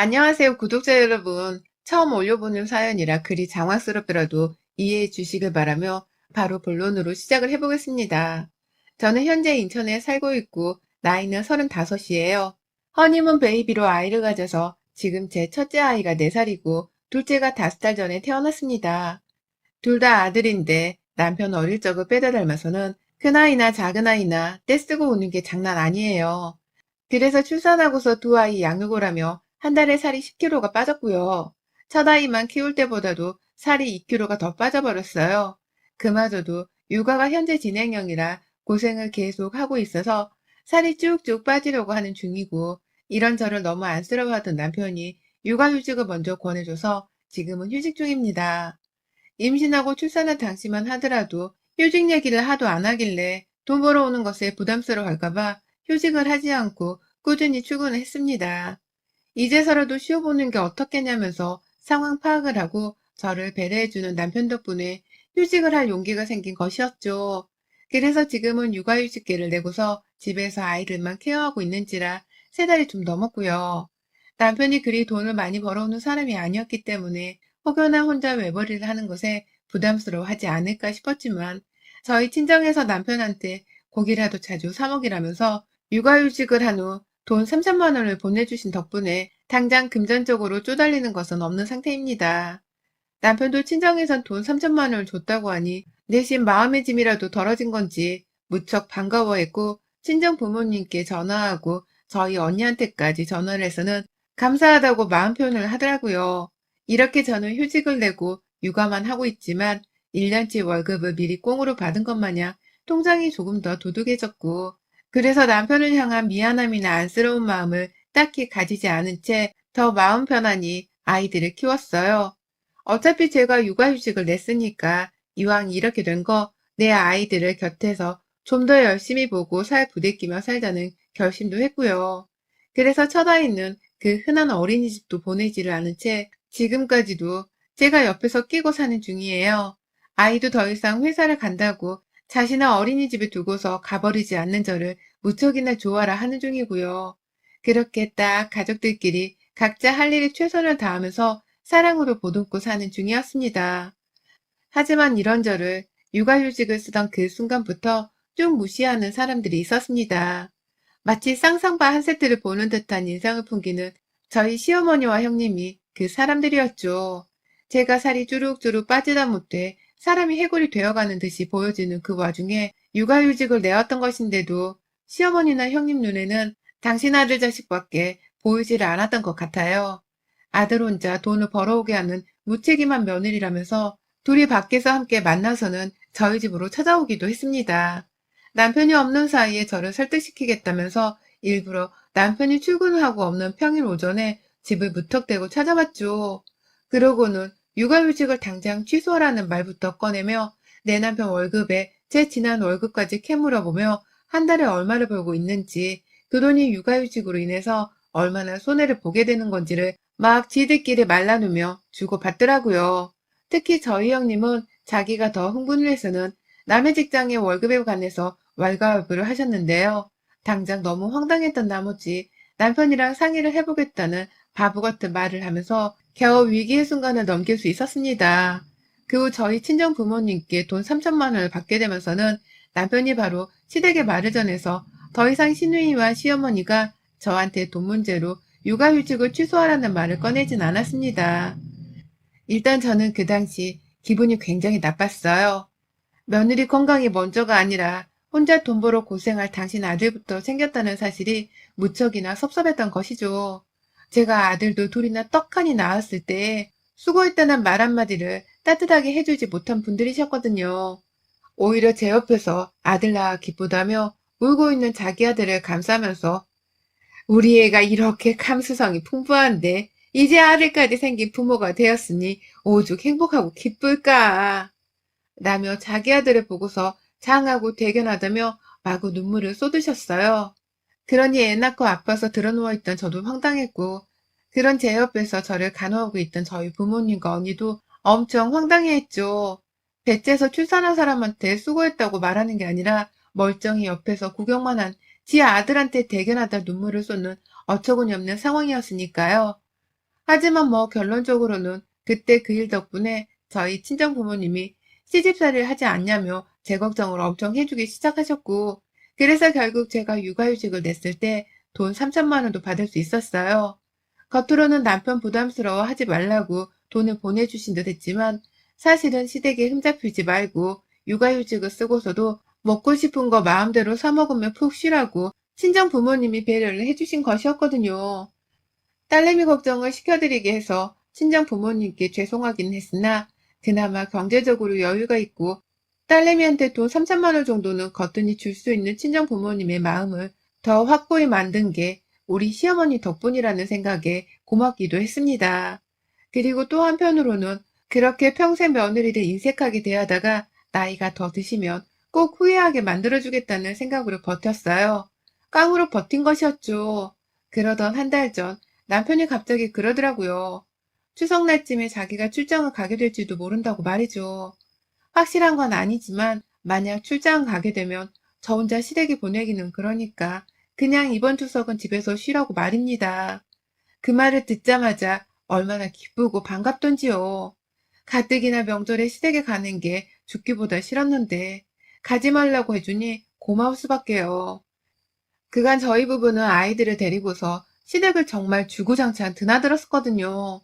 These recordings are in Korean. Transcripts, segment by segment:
안녕하세요, 구독자 여러분. 처음 올려보는 사연이라 글이 장황스럽더라도 이해해 주시길 바라며 바로 본론으로 시작을 해보겠습니다. 저는 현재 인천에 살고 있고 나이는 35이에요. 허니문 베이비로 아이를 가져서 지금 제 첫째 아이가 4살이고 둘째가 5달 전에 태어났습니다. 둘 다 아들인데 남편 어릴 적을 빼다 닮아서는 큰아이나 작은아이나 떼쓰고 우는 게 장난 아니에요. 그래서 출산하고서 두 아이 양육을 하며 한 달에 살이 10kg가 빠졌고요. 첫 아이만 키울 때보다도 살이 2kg가 더 빠져버렸어요. 그마저도 육아가 현재 진행형이라 고생을 계속 하고 있어서 살이 쭉쭉 빠지려고 하는 중이고 이런 저를 너무 안쓰러워하던 남편이 육아휴직을 먼저 권해줘서 지금은 휴직 중입니다. 임신하고 출산한 당시만 하더라도 휴직 얘기를 하도 안 하길래 돈 벌어오는 것에 부담스러워할까봐 휴직을 하지 않고 꾸준히 출근을 했습니다. 이제서라도 쉬어보는 게 어떻겠냐면서 상황 파악을 하고 저를 배려해주는 남편 덕분에 휴직을 할 용기가 생긴 것이었죠. 그래서 지금은 육아휴직계를 내고서 집에서 아이들만 케어하고 있는지라 3달이 좀 넘었고요. 남편이 그리 돈을 많이 벌어오는 사람이 아니었기 때문에 혹여나 혼자 외벌이를 하는 것에 부담스러워하지 않을까 싶었지만 저희 친정에서 남편한테 고기라도 자주 사 먹이라면서 육아휴직을 한 후 돈 3천만 원을 보내주신 덕분에 당장 금전적으로 쪼달리는 것은 없는 상태입니다. 남편도 친정에선 돈 3천만 원을 줬다고 하니 내심 마음의 짐이라도 덜어진 건지 무척 반가워했고 친정 부모님께 전화하고 저희 언니한테까지 전화를 해서는 감사하다고 마음 표현을 하더라고요. 이렇게 저는 휴직을 내고 육아만 하고 있지만 1년치 월급을 미리 꽁으로 받은 것 마냥 통장이 조금 더 두둑해졌고 그래서 남편을 향한 미안함이나 안쓰러운 마음을 딱히 가지지 않은 채 더 마음 편안히 아이들을 키웠어요. 어차피 제가 육아휴직을 냈으니까 이왕 이렇게 된 거 내 아이들을 곁에서 좀 더 열심히 보고 살 부대끼며 살자는 결심도 했고요. 그래서 첫 아이는 그 흔한 어린이집도 보내지를 않은 채 지금까지도 제가 옆에서 끼고 사는 중이에요. 아이도 더 이상 회사를 간다고 자신을 어린이집에 두고서 가버리지 않는 저를 무척이나 좋아라 하는 중이고요. 그렇게 딱 가족들끼리 각자 할 일에 최선을 다하면서 사랑으로 보듬고 사는 중이었습니다. 하지만 이런 저를 육아휴직을 쓰던 그 순간부터 쭉 무시하는 사람들이 있었습니다. 마치 쌍쌍바 한 세트를 보는 듯한 인상을 풍기는 저희 시어머니와 형님이 그 사람들이었죠. 제가 살이 주룩주룩 빠지다 못해 사람이 해골이 되어가는 듯이 보여지는 그 와중에 육아휴직을 내었던 것인데도 시어머니나 형님 눈에는 당신 아들 자식밖에 보이지를 않았던 것 같아요. 아들 혼자 돈을 벌어오게 하는 무책임한 며느리라면서 둘이 밖에서 함께 만나서는 저희 집으로 찾아오기도 했습니다. 남편이 없는 사이에 저를 설득시키겠다면서 일부러 남편이 출근하고 없는 평일 오전에 집을 무턱대고 찾아왔죠. 그러고는 육아휴직을 당장 취소하라는 말부터 꺼내며 내 남편 월급에 제 지난 월급까지 캐물어보며 한 달에 얼마를 벌고 있는지 그 돈이 육아휴직으로 인해서 얼마나 손해를 보게 되는 건지를 막 지들끼리 말라누며 주고받더라고요. 특히 저희 형님은 자기가 더 흥분을 해서는 남의 직장의 월급에 관해서 왈가왈부를 하셨는데요. 당장 너무 황당했던 나머지 남편이랑 상의를 해보겠다는 바보 같은 말을 하면서 겨우 위기의 순간을 넘길 수 있었습니다. 그 후 저희 친정 부모님께 돈 3천만 원을 받게 되면서는 남편이 바로 시댁에 말을 전해서 더 이상 시누이와 시어머니가 저한테 돈 문제로 육아휴직을 취소하라는 말을 꺼내진 않았습니다. 일단 저는 그 당시 기분이 굉장히 나빴어요. 며느리 건강이 먼저가 아니라 혼자 돈 벌어 고생할 당신 아들부터 생겼다는 사실이 무척이나 섭섭했던 것이죠. 제가 아들도 둘이나 떡하니 낳았을 때 수고했다는 말 한마디를 따뜻하게 해주지 못한 분들이셨거든요. 오히려 제 옆에서 아들 낳아 기쁘다며 울고 있는 자기 아들을 감싸면서 우리 애가 이렇게 감수성이 풍부한데 이제 아들까지 생긴 부모가 되었으니 오죽 행복하고 기쁠까. 라며 자기 아들을 보고서 장하고 대견하다며 마구 눈물을 쏟으셨어요. 그러니 애 낳고 아파서 드러누워있던 저도 황당했고 그런 제 옆에서 저를 간호하고 있던 저희 부모님과 언니도 엄청 황당해했죠. 배째서 출산한 사람한테 수고했다고 말하는 게 아니라 멀쩡히 옆에서 구경만 한 지 아들한테 대견하다 눈물을 쏟는 어처구니 없는 상황이었으니까요. 하지만 뭐 결론적으로는 그때 그 일 덕분에 저희 친정 부모님이 시집살이를 하지 않냐며 제 걱정을 엄청 해주기 시작하셨고, 그래서 결국 제가 육아휴직을 냈을 때 돈 3천만 원도 받을 수 있었어요. 겉으로는 남편 부담스러워 하지 말라고 돈을 보내주신 듯 했지만 사실은 시댁에 흠잡히지 말고 육아휴직을 쓰고서도 먹고 싶은 거 마음대로 사 먹으면 푹 쉬라고 친정 부모님이 배려를 해주신 것이었거든요. 딸내미 걱정을 시켜드리게 해서 친정 부모님께 죄송하긴 했으나 그나마 경제적으로 여유가 있고 딸내미한테 돈 3천만 원 정도는 거뜬히 줄 수 있는 친정 부모님의 마음을 더 확고히 만든 게 우리 시어머니 덕분이라는 생각에 고맙기도 했습니다. 그리고 또 한편으로는 그렇게 평생 며느리를 인색하게 대하다가 나이가 더 드시면 꼭 후회하게 만들어주겠다는 생각으로 버텼어요. 깡으로 버틴 것이었죠. 그러던 한 달 전 남편이 갑자기 그러더라고요. 추석날쯤에 자기가 출장을 가게 될지도 모른다고 말이죠. 확실한 건 아니지만 만약 출장 가게 되면 저 혼자 시댁에 보내기는 그러니까 그냥 이번 추석은 집에서 쉬라고 말입니다. 그 말을 듣자마자 얼마나 기쁘고 반갑던지요. 가뜩이나 명절에 시댁에 가는 게 죽기보다 싫었는데 가지 말라고 해주니 고마울 수밖에요. 그간 저희 부부는 아이들을 데리고서 시댁을 정말 주구장창 드나들었었거든요.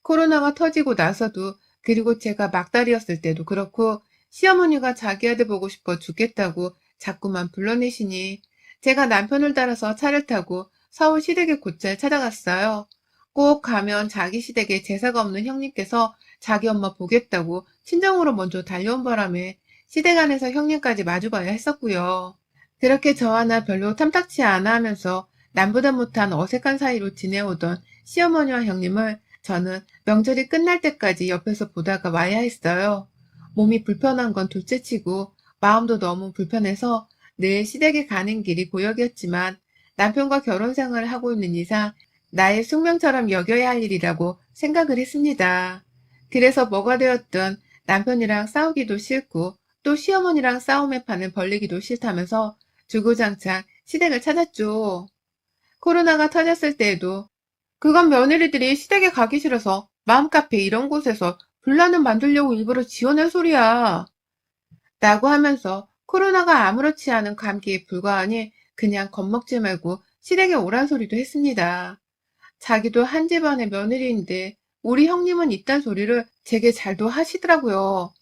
코로나가 터지고 나서도, 그리고 제가 막달이었을 때도 그렇고 시어머니가 자기 아들 보고 싶어 죽겠다고 자꾸만 불러내시니 제가 남편을 따라서 차를 타고 서울 시댁에 곧잘 찾아갔어요. 꼭 가면 자기 시댁에 제사가 없는 형님께서 자기 엄마 보겠다고 친정으로 먼저 달려온 바람에 시댁 안에서 형님까지 마주봐야 했었고요. 그렇게 저와 나 별로 탐탁치 않아 하면서 남보다 못한 어색한 사이로 지내오던 시어머니와 형님을 저는 명절이 끝날 때까지 옆에서 보다가 와야 했어요. 몸이 불편한 건 둘째치고 마음도 너무 불편해서 늘 시댁에 가는 길이 고역이었지만 남편과 결혼 생활을 하고 있는 이상 나의 숙명처럼 여겨야 할 일이라고 생각을 했습니다. 그래서 뭐가 되었든 남편이랑 싸우기도 싫고 또 시어머니랑 싸움의 판을 벌리기도 싫다면서 주구장창 시댁을 찾았죠. 코로나가 터졌을 때에도 그건 며느리들이 시댁에 가기 싫어서 맘카페 이런 곳에서 분란을 만들려고 일부러 지어낸 소리야. 라고 하면서 코로나가 아무렇지 않은 감기에 불과하니 그냥 겁먹지 말고 시댁에 오란 소리도 했습니다. 자기도 한 집안의 며느리인데 우리 형님은 이딴 소리를 제게 잘도 하시더라고요.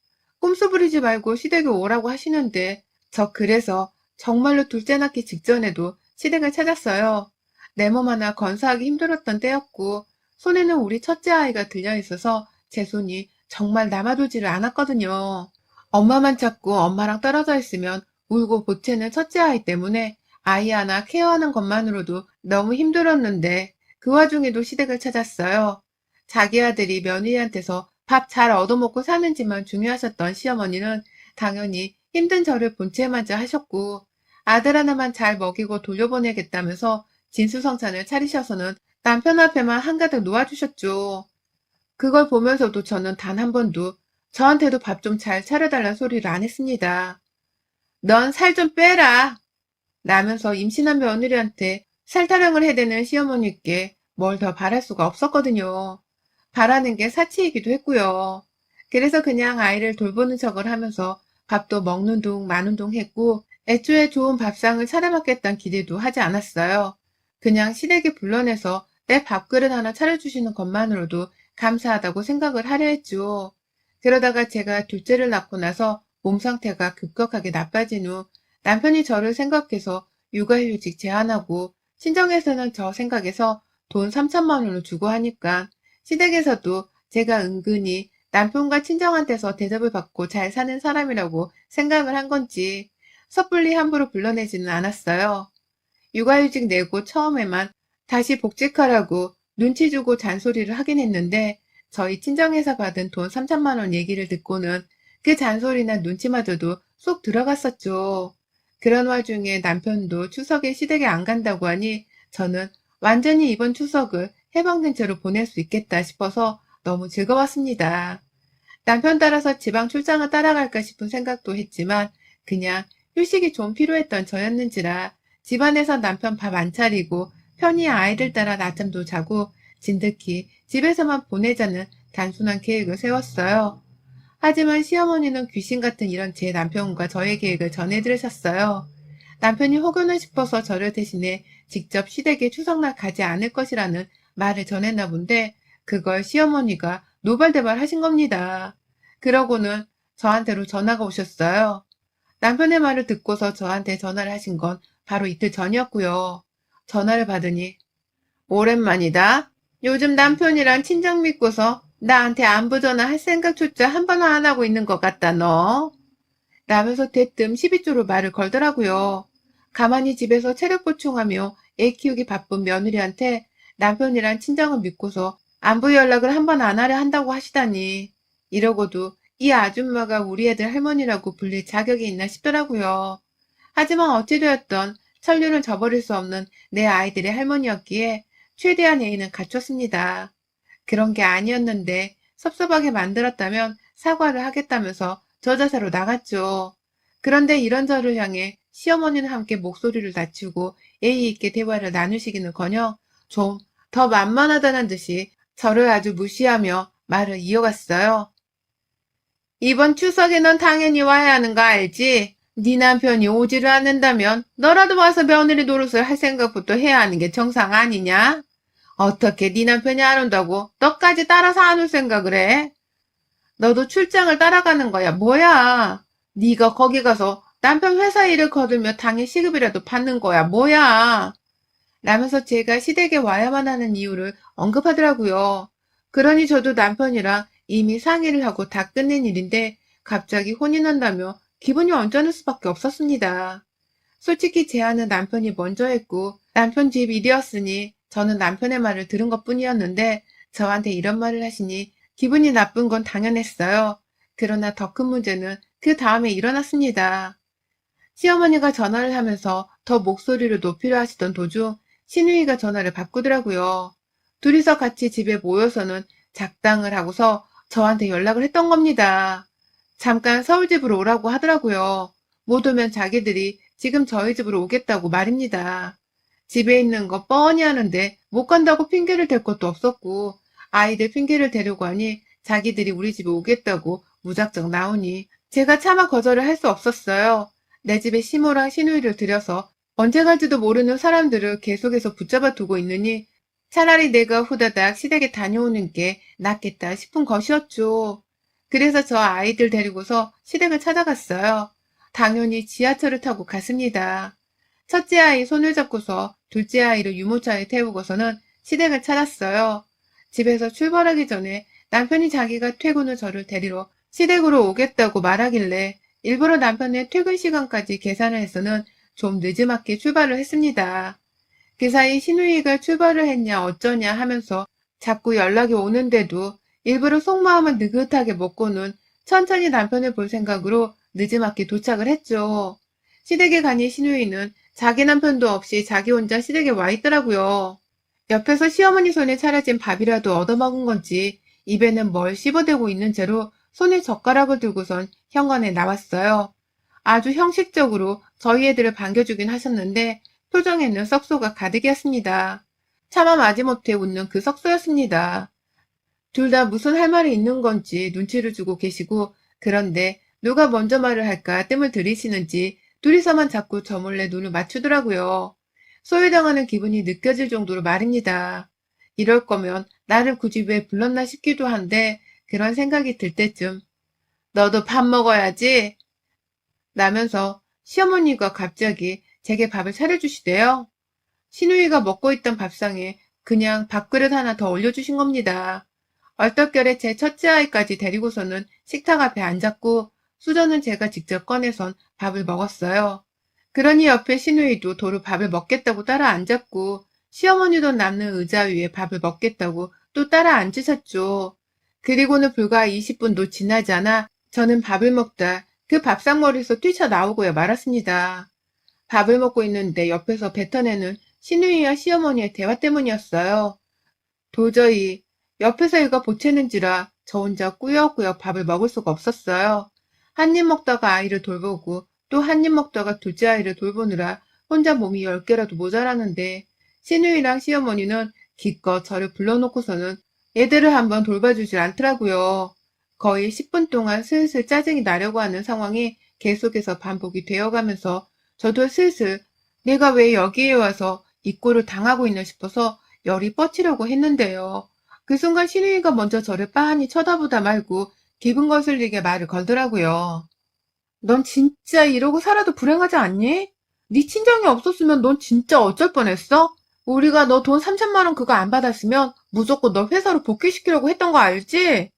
꼼수 부리지 말고 시댁에 오라고 하시는데 저 그래서 정말로 둘째 낳기 직전에도 시댁을 찾았어요. 내 몸 하나 건사하기 힘들었던 때였고 손에는 우리 첫째 아이가 들려있어서 제 손이 정말 남아돌지를 않았거든요. 엄마만 찾고 엄마랑 떨어져 있으면 울고 보채는 첫째 아이 때문에 아이 하나 케어하는 것만으로도 너무 힘들었는데 그 와중에도 시댁을 찾았어요. 자기 아들이 며느리한테서 밥 잘 얻어먹고 사는지만 중요하셨던 시어머니는 당연히 힘든 저를 본체맞아 하셨고 아들 하나만 잘 먹이고 돌려보내겠다면서 진수성찬을 차리셔서는 남편 앞에만 한가득 놓아주셨죠. 그걸 보면서도 저는 단 한 번도 저한테도 밥 좀 잘 차려달란 소리를 안 했습니다. 넌 살 좀 빼라! 라면서 임신한 며느리한테 살타령을 해대는 시어머니께 뭘 더 바랄 수가 없었거든요. 바라는 게 사치이기도 했고요. 그래서 그냥 아이를 돌보는 척을 하면서 밥도 먹는 둥 마는 둥 했고 애초에 좋은 밥상을 차려먹겠다는 기대도 하지 않았어요. 그냥 시댁에 불러내서 내 밥그릇 하나 차려주시는 것만으로도 감사하다고 생각을 하려 했죠. 그러다가 제가 둘째를 낳고 나서 몸 상태가 급격하게 나빠진 후 남편이 저를 생각해서 육아휴직 제한하고 친정에서는 저 생각해서 돈 3천만 원을 주고 하니까 시댁에서도 제가 은근히 남편과 친정한테서 대접을 받고 잘 사는 사람이라고 생각을 한 건지 섣불리 함부로 불러내지는 않았어요. 육아휴직 내고 처음에만 다시 복직하라고 눈치 주고 잔소리를 하긴 했는데 저희 친정에서 받은 돈 3천만 원 얘기를 듣고는 그 잔소리나 눈치마저도 쏙 들어갔었죠. 그런 와중에 남편도 추석에 시댁에 안 간다고 하니 저는 완전히 이번 추석을 해방된 채로 보낼 수 있겠다 싶어서 너무 즐거웠습니다. 남편 따라서 지방 출장을 따라갈까 싶은 생각도 했지만 그냥 휴식이 좀 필요했던 저였는지라 집안에서 남편 밥 안 차리고 편히 아이들 따라 낮잠도 자고 진득히 집에서만 보내자는 단순한 계획을 세웠어요. 하지만 시어머니는 귀신 같은 이런 제 남편과 저의 계획을 전해 들으셨어요. 남편이 혹여나 싶어서 저를 대신해 직접 시댁에 추석날 가지 않을 것이라는 말을 전했나 본데 그걸 시어머니가 노발대발 하신 겁니다. 그러고는 저한테로 전화가 오셨어요. 남편의 말을 듣고서 저한테 전화를 하신 건 바로 이틀 전이었고요. 전화를 받으니 오랜만이다. 요즘 남편이랑 친정 믿고서 나한테 안부 전화 할 생각조차 한 번 안 하고 있는 것 같다 너. 라면서 대뜸 12조로 말을 걸더라고요. 가만히 집에서 체력 보충하며 애 키우기 바쁜 며느리한테 남편이랑 친정을 믿고서 안부 연락을 한 번 안 하려 한다고 하시다니. 이러고도 이 아줌마가 우리 애들 할머니라고 불릴 자격이 있나 싶더라고요. 하지만 어찌되었던 천륜을 저버릴 수 없는 내 아이들의 할머니였기에 최대한 예의는 갖췄습니다. 그런 게 아니었는데 섭섭하게 만들었다면 사과를 하겠다면서 저자세로 나갔죠. 그런데 이런 저를 향해 시어머니는 함께 목소리를 낮추고 예의 있게 대화를 나누시기는커녕 좀 더 만만하다는 듯이 저를 아주 무시하며 말을 이어갔어요. 이번 추석에 넌 당연히 와야 하는 거 알지? 네 남편이 오지를 않는다면 너라도 와서 며느리 노릇을 할 생각부터 해야 하는 게 정상 아니냐? 어떻게 네 남편이 안 온다고 너까지 따라서 안 올 생각을 해? 너도 출장을 따라가는 거야. 뭐야? 네가 거기 가서 남편 회사 일을 거들며 당일 시급이라도 받는 거야. 뭐야? 라면서 제가 시댁에 와야만 하는 이유를 언급하더라고요. 그러니 저도 남편이랑 이미 상의를 하고 다 끝낸 일인데 갑자기 혼이 난다며 기분이 언짢을 수밖에 없었습니다. 솔직히 제안은 남편이 먼저 했고 남편 집 일이었으니 저는 남편의 말을 들은 것뿐이었는데 저한테 이런 말을 하시니 기분이 나쁜 건 당연했어요. 그러나 더 큰 문제는 그 다음에 일어났습니다. 시어머니가 전화를 하면서 더 목소리를 높이려 하시던 도중 시누이가 전화를 바꾸더라고요. 둘이서 같이 집에 모여서는 작당을 하고서 저한테 연락을 했던 겁니다. 잠깐 서울집으로 오라고 하더라고요. 못 오면 자기들이 지금 저희 집으로 오겠다고 말입니다. 집에 있는 거 뻔히 하는데 못 간다고 핑계를 댈 것도 없었고 아이들 핑계를 대려고 하니 자기들이 우리 집에 오겠다고 무작정 나오니 제가 차마 거절을 할 수 없었어요. 내 집에 시모랑 시누이를 들여서 언제 갈지도 모르는 사람들을 계속해서 붙잡아 두고 있느니 차라리 내가 후다닥 시댁에 다녀오는 게 낫겠다 싶은 것이었죠. 그래서 저 아이들 데리고서 시댁을 찾아갔어요. 당연히 지하철을 타고 갔습니다. 첫째 아이 손을 잡고서 둘째 아이를 유모차에 태우고서는 시댁을 찾았어요. 집에서 출발하기 전에 남편이 자기가 퇴근 후 저를 데리러 시댁으로 오겠다고 말하길래 일부러 남편의 퇴근 시간까지 계산을 해서는 좀 늦지막히 출발을 했습니다. 그 사이 시누이가 출발을 했냐 어쩌냐 하면서 자꾸 연락이 오는데도 일부러 속마음을 느긋하게 먹고는 천천히 남편을 볼 생각으로 늦지막히 도착을 했죠. 시댁에 가니 시누이는 자기 남편도 없이 자기 혼자 시댁에 와 있더라고요. 옆에서 시어머니 손에 차려진 밥이라도 얻어먹은 건지 입에는 뭘 씹어대고 있는 채로 손에 젓가락을 들고선 현관에 나왔어요. 아주 형식적으로 저희 애들을 반겨주긴 하셨는데 표정에는 썩소가 가득이었습니다. 차마 마지못해 웃는 그 썩소였습니다. 둘 다 무슨 할 말이 있는 건지 눈치를 주고 계시고 그런데 누가 먼저 말을 할까 뜸을 들이시는지 둘이서만 자꾸 저 몰래 눈을 맞추더라고요. 소외당하는 기분이 느껴질 정도로 말입니다. 이럴 거면 나를 굳이 왜 불렀나 싶기도 한데 그런 생각이 들 때쯤 너도 밥 먹어야지 라면서 시어머니가 갑자기 제게 밥을 차려주시대요. 시누이가 먹고 있던 밥상에 그냥 밥그릇 하나 더 올려주신 겁니다. 얼떨결에 제 첫째 아이까지 데리고서는 식탁 앞에 앉았고 수저는 제가 직접 꺼내선 밥을 먹었어요. 그러니 옆에 시누이도 도로 밥을 먹겠다고 따라 앉았고 시어머니도 남는 의자 위에 밥을 먹겠다고 또 따라 앉으셨죠. 그리고는 불과 20분도 지나지 않아 저는 밥을 먹다 그 밥상머리에서 뛰쳐나오고야 말았습니다. 밥을 먹고 있는데 옆에서 뱉어내는 시누이와 시어머니의 대화 때문이었어요. 도저히 옆에서 이가 보채는지라 저 혼자 꾸역꾸역 밥을 먹을 수가 없었어요. 한 입 먹다가 아이를 돌보고 또 한 입 먹다가 둘째 아이를 돌보느라 혼자 몸이 10개라도 모자라는데 시누이랑 시어머니는 기껏 저를 불러놓고서는 애들을 한번 돌봐주질 않더라고요. 거의 10분 동안 슬슬 짜증이 나려고 하는 상황이 계속해서 반복이 되어가면서 저도 슬슬 내가 왜 여기에 와서 이 꼴을 당하고 있나 싶어서 열이 뻗치려고 했는데요. 그 순간 신우이가 먼저 저를 빤히 쳐다보다 말고 기분 거슬리게 말을 걸더라고요. 넌 진짜 이러고 살아도 불행하지 않니? 네 친정이 없었으면 넌 진짜 어쩔 뻔했어? 우리가 너 돈 3천만 원 그거 안 받았으면 무조건 너 회사로 복귀시키려고 했던 거 알지?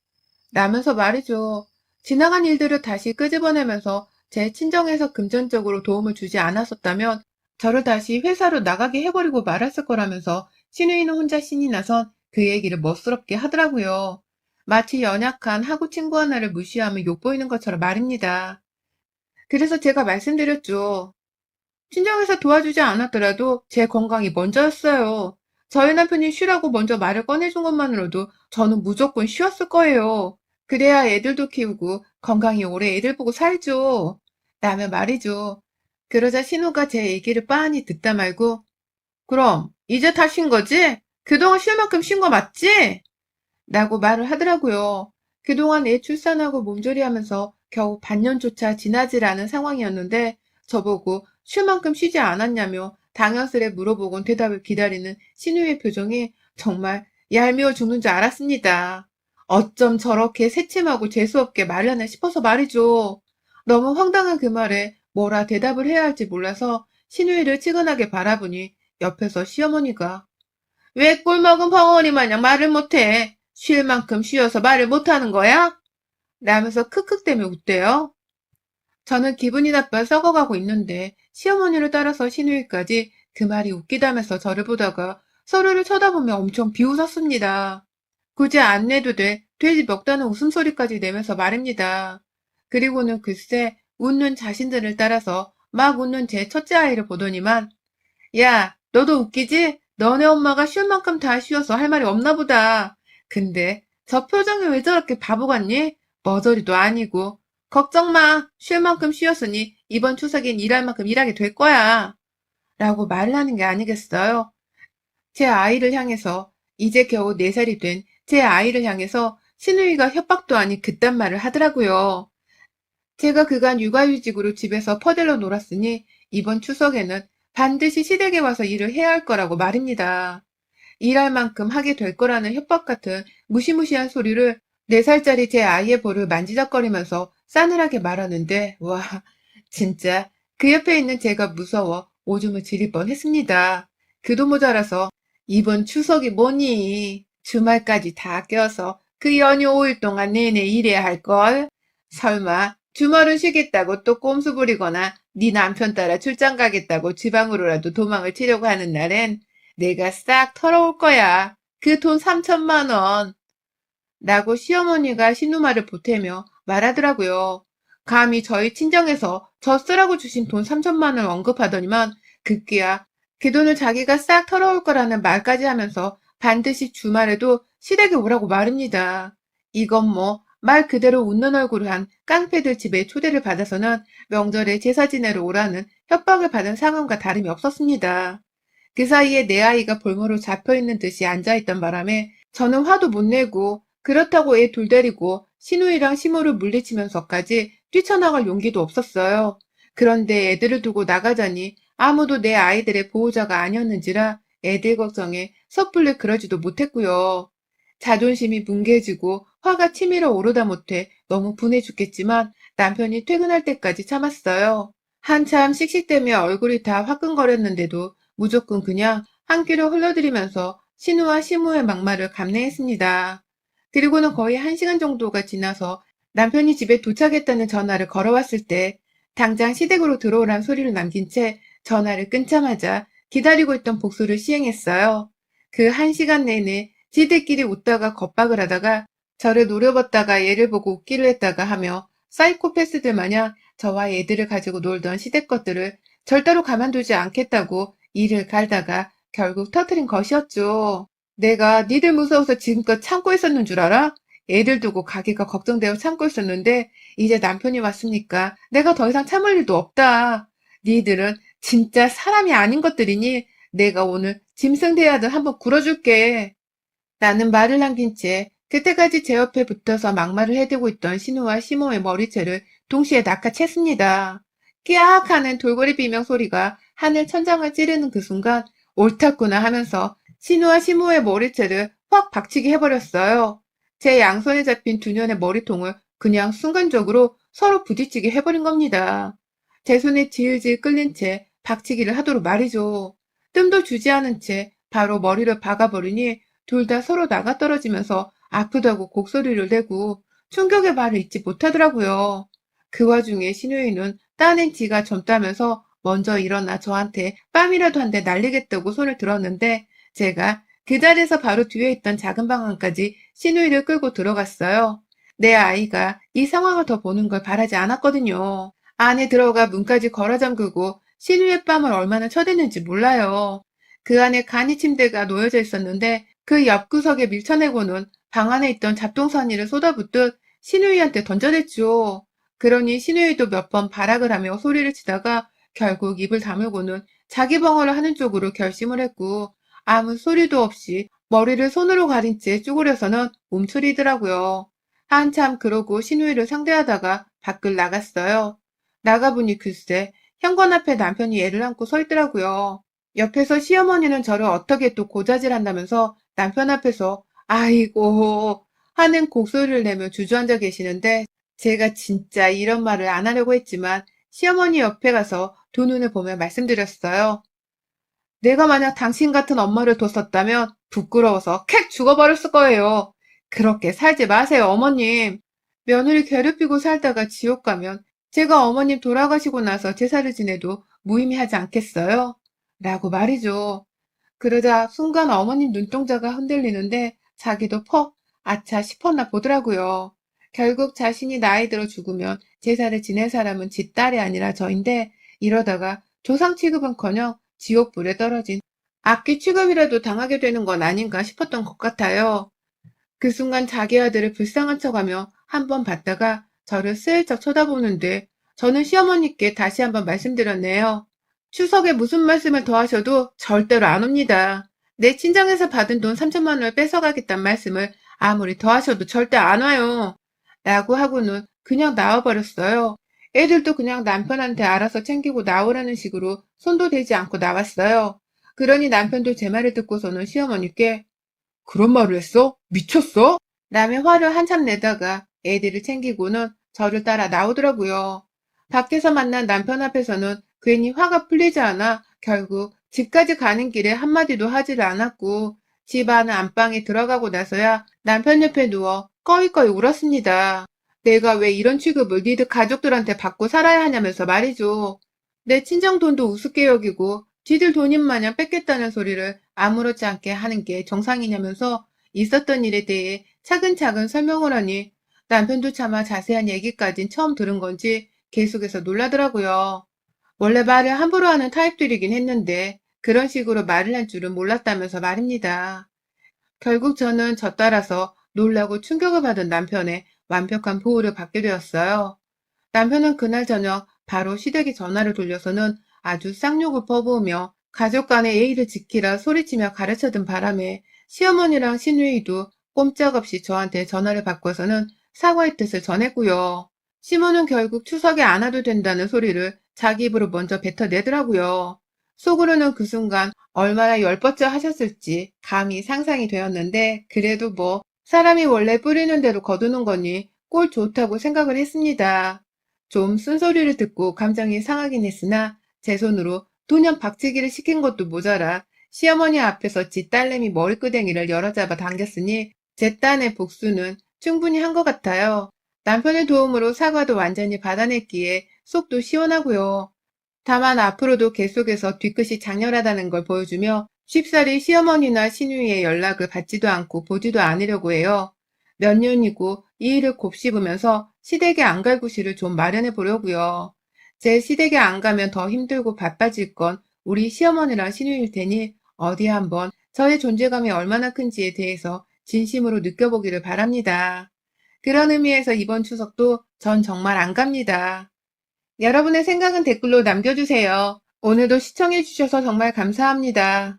라면서 말이죠. 지나간 일들을 다시 끄집어내면서 제 친정에서 금전적으로 도움을 주지 않았었다면 저를 다시 회사로 나가게 해버리고 말았을 거라면서 신우이는 혼자 신이 나선 그 얘기를 멋스럽게 하더라고요. 마치 연약한 하구 친구 하나를 무시하며 욕보이는 것처럼 말입니다. 그래서 제가 말씀드렸죠. 친정에서 도와주지 않았더라도 제 건강이 먼저였어요. 저희 남편이 쉬라고 먼저 말을 꺼내준 것만으로도 저는 무조건 쉬었을 거예요. 그래야 애들도 키우고 건강히 오래 애들 보고 살죠. 라며 말이죠. 그러자 신우가 제 얘기를 빤히 듣다 말고 그럼 이제 다 쉰 거지? 그동안 쉴 만큼 쉰 거 맞지? 라고 말을 하더라고요. 그동안 애 출산하고 몸조리하면서 겨우 반년조차 지나질 않은 상황이었는데 저보고 쉴 만큼 쉬지 않았냐며 당연스레 물어보곤 대답을 기다리는 신우의 표정이 정말 얄미워 죽는 줄 알았습니다. 어쩜 저렇게 새침하고 재수없게 말하나 싶어서 말이죠. 너무 황당한 그 말에 뭐라 대답을 해야 할지 몰라서 신우이를 치근하게 바라보니 옆에서 시어머니가 왜 꿀먹은 벙어리 마냥 말을 못해? 쉴 만큼 쉬어서 말을 못하는 거야? 라면서 크크대며 웃대요. 저는 기분이 나빠 썩어가고 있는데 시어머니를 따라서 시누이까지 그 말이 웃기다면서 저를 보다가 서로를 쳐다보며 엄청 비웃었습니다. 굳이 안 내도 돼. 돼지 먹다는 웃음소리까지 내면서 말입니다. 그리고는 글쎄 웃는 자신들을 따라서 막 웃는 제 첫째 아이를 보더니만 야, 너도 웃기지? 너네 엄마가 쉴 만큼 다 쉬어서 할 말이 없나 보다. 근데 저 표정이 왜 저렇게 바보 같니? 머저리도 아니고. 걱정 마. 쉴 만큼 쉬었으니 이번 추석엔 일할 만큼 일하게 될 거야. 라고 말을 하는 게 아니겠어요? 제 아이를 향해서 이제 겨우 4살이 된 제 아이를 향해서 시누이가 협박도 아닌 그딴 말을 하더라고요. 제가 그간 육아휴직으로 집에서 퍼들러 놀았으니 이번 추석에는 반드시 시댁에 와서 일을 해야 할 거라고 말입니다. 일할 만큼 하게 될 거라는 협박 같은 무시무시한 소리를 4살짜리 제 아이의 볼을 만지작거리면서 싸늘하게 말하는데, 와, 진짜 그 옆에 있는 제가 무서워 오줌을 지릴 뻔했습니다. 그도 모자라서 이번 추석이 뭐니? 주말까지 다 껴서 그 연휴 5일 동안 내내 일해야 할걸? 설마 주말은 쉬겠다고 또 꼼수 부리거나 네 남편 따라 출장 가겠다고 지방으로라도 도망을 치려고 하는 날엔 내가 싹 털어올 거야. 그 돈 3천만 원. 라고 시어머니가 신우말을 보태며 말하더라고요. 감히 저희 친정에서 저 쓰라고 주신 돈 3천만 원 언급하더니만 급기야 그 돈을 자기가 싹 털어올 거라는 말까지 하면서 반드시 주말에도 시댁에 오라고 말입니다. 이건 뭐 말 그대로 웃는 얼굴을 한 깡패들 집에 초대를 받아서는 명절에 제사 지내러 오라는 협박을 받은 상황과 다름이 없었습니다. 그 사이에 내 아이가 볼모로 잡혀있는 듯이 앉아있던 바람에 저는 화도 못 내고 그렇다고 애 둘 데리고 시누이랑 시모를 물리치면서까지 뛰쳐나갈 용기도 없었어요. 그런데 애들을 두고 나가자니 아무도 내 아이들의 보호자가 아니었는지라 애들 걱정에 섣불리 그러지도 못했고요. 자존심이 뭉개지고 화가 치밀어 오르다 못해 너무 분해 죽겠지만 남편이 퇴근할 때까지 참았어요. 한참 씩씩대며 얼굴이 다 화끈거렸는데도 무조건 그냥 한 귀로 흘러들이면서 신우와 시무의 막말을 감내했습니다. 그리고는 거의 1시간 정도가 지나서 남편이 집에 도착했다는 전화를 걸어왔을 때 당장 시댁으로 들어오란 소리를 남긴 채 전화를 끊자마자 기다리고 있던 복수를 시행했어요. 그 1시간 내내 지들끼리 웃다가 겁박을 하다가 저를 노려봤다가 얘를 보고 웃기를 했다가 하며 사이코패스들 마냥 저와 애들을 가지고 놀던 시댁 것들을 절대로 가만두지 않겠다고 이를 갈다가 결국 터트린 것이었죠. 내가 니들 무서워서 지금껏 참고 있었는 줄 알아? 애들 두고 가기가 걱정되어 참고 있었는데 이제 남편이 왔으니까 내가 더 이상 참을 일도 없다. 니들은 진짜 사람이 아닌 것들이니 내가 오늘 짐승대야들 한번 굴어줄게. 나는 말을 남긴 채 그때까지 제 옆에 붙어서 막말을 해대고 있던 신우와 시모의 머리채를 동시에 낚아챘습니다. 끼악 하는 돌고래 비명 소리가 하늘 천장을 찌르는 그 순간 옳았구나 하면서 신우와 시모의 머리채를 확 박치기 해버렸어요. 제 양손에 잡힌 두 년의 머리통을 그냥 순간적으로 서로 부딪히게 해버린 겁니다. 제 손에 질질 끌린 채 박치기를 하도록 말이죠. 뜸도 주지 않은 채 바로 머리를 박아버리니 둘 다 서로 나가떨어지면서 아프다고 곡소리를 내고 충격의 말을 잇지 못하더라고요. 그 와중에 신우이는 따낸 지가 젊다면서 먼저 일어나 저한테 뺨이라도 한 대 날리겠다고 손을 들었는데 제가 그 자리에서 바로 뒤에 있던 작은 방 안까지 신우이를 끌고 들어갔어요. 내 아이가 이 상황을 더 보는 걸 바라지 않았거든요. 안에 들어가 문까지 걸어 잠그고 신우의 뺨을 얼마나 쳐댔는지 몰라요. 그 안에 간이 침대가 놓여져 있었는데 그 옆구석에 밀쳐내고는 방 안에 있던 잡동사니를 쏟아붓듯 신우이한테 던져댔죠. 그러니 신우이도 몇 번 발악을 하며 소리를 치다가 결국 입을 다물고는 자기 방어를 하는 쪽으로 결심을 했고 아무 소리도 없이 머리를 손으로 가린 채 쪼그려서는 움츠리더라고요. 한참 그러고 신우이를 상대하다가 밖을 나갔어요. 나가보니 글쎄 현관 앞에 남편이 애를 안고 서 있더라고요. 옆에서 시어머니는 저를 어떻게 또 고자질한다면서 남편 앞에서 아이고 하는 곡소리를 내며 주저앉아 계시는데 제가 진짜 이런 말을 안 하려고 했지만 시어머니 옆에 가서 두 눈을 보며 말씀드렸어요. 내가 만약 당신 같은 엄마를 뒀었다면 부끄러워서 캑 죽어버렸을 거예요. 그렇게 살지 마세요, 어머님. 며느리 괴롭히고 살다가 지옥 가면 제가 어머님 돌아가시고 나서 제사를 지내도 무의미하지 않겠어요? 라고 말이죠. 그러자 순간 어머님 눈동자가 흔들리는데 자기도 퍽 아차 싶었나 보더라고요. 결국 자신이 나이 들어 죽으면 제사를 지낼 사람은 지 딸이 아니라 저인데 이러다가 조상 취급은커녕 지옥불에 떨어진 악귀 취급이라도 당하게 되는 건 아닌가 싶었던 것 같아요. 그 순간 자기 아들을 불쌍한 척하며 한 번 봤다가 저를 슬쩍 쳐다보는데 저는 시어머니께 다시 한번 말씀드렸네요. 추석에 무슨 말씀을 더 하셔도 절대로 안 옵니다. 내 친정에서 받은 돈 3천만 원을 뺏어가겠다는 말씀을 아무리 더 하셔도 절대 안 와요. 라고 하고는 그냥 나와버렸어요. 애들도 그냥 남편한테 알아서 챙기고 나오라는 식으로 손도 대지 않고 나왔어요. 그러니 남편도 제 말을 듣고서는 시어머니께 그런 말을 했어? 미쳤어? 라며 화를 한참 내다가 애들을 챙기고는 저를 따라 나오더라고요. 밖에서 만난 남편 앞에서는 괜히 화가 풀리지 않아 결국 집까지 가는 길에 한마디도 하지를 않았고 집 안은 안방에 들어가고 나서야 남편 옆에 누워 꺼이꺼이 울었습니다. 내가 왜 이런 취급을 니들 가족들한테 받고 살아야 하냐면서 말이죠. 내 친정 돈도 우습게 여기고 지들 돈인 마냥 뺏겠다는 소리를 아무렇지 않게 하는 게 정상이냐면서 있었던 일에 대해 차근차근 설명을 하니 남편도 차마 자세한 얘기까진 처음 들은 건지 계속해서 놀라더라고요. 원래 말을 함부로 하는 타입들이긴 했는데 그런 식으로 말을 할 줄은 몰랐다면서 말입니다. 결국 저는 저 따라서 놀라고 충격을 받은 남편의 완벽한 보호를 받게 되었어요. 남편은 그날 저녁 바로 시댁에 전화를 돌려서는 아주 쌍욕을 퍼부으며 가족 간의 예의를 지키라 소리치며 가르쳐든 바람에 시어머니랑 시누이도 꼼짝없이 저한테 전화를 바꿔서는 사과의 뜻을 전했고요. 시모는 결국 추석에 안 와도 된다는 소리를 자기 입으로 먼저 뱉어내더라고요. 속으로는 그 순간 얼마나 열뻗져 하셨을지 감히 상상이 되었는데 그래도 뭐 사람이 원래 뿌리는 대로 거두는 거니 꼴 좋다고 생각을 했습니다. 좀 쓴소리를 듣고 감정이 상하긴 했으나 제 손으로 도년 박치기를 시킨 것도 모자라 시어머니 앞에서 지 딸내미 머리끄댕이를 열어잡아 당겼으니 제 딴의 복수는 충분히 한 것 같아요. 남편의 도움으로 사과도 완전히 받아냈기에 속도 시원하고요. 다만 앞으로도 계속해서 뒤끝이 장렬하다는 걸 보여주며 쉽사리 시어머니나 시누이의 연락을 받지도 않고 보지도 않으려고 해요. 몇 년이고 이 일을 곱씹으면서 시댁에 안 갈 구실을 좀 마련해 보려고요. 제 시댁에 안 가면 더 힘들고 바빠질 건 우리 시어머니랑 시누이일 테니 어디 한번 저의 존재감이 얼마나 큰지에 대해서 진심으로 느껴보기를 바랍니다. 그런 의미에서 이번 추석도 전 정말 안 갑니다. 여러분의 생각은 댓글로 남겨주세요. 오늘도 시청해 주셔서 정말 감사합니다.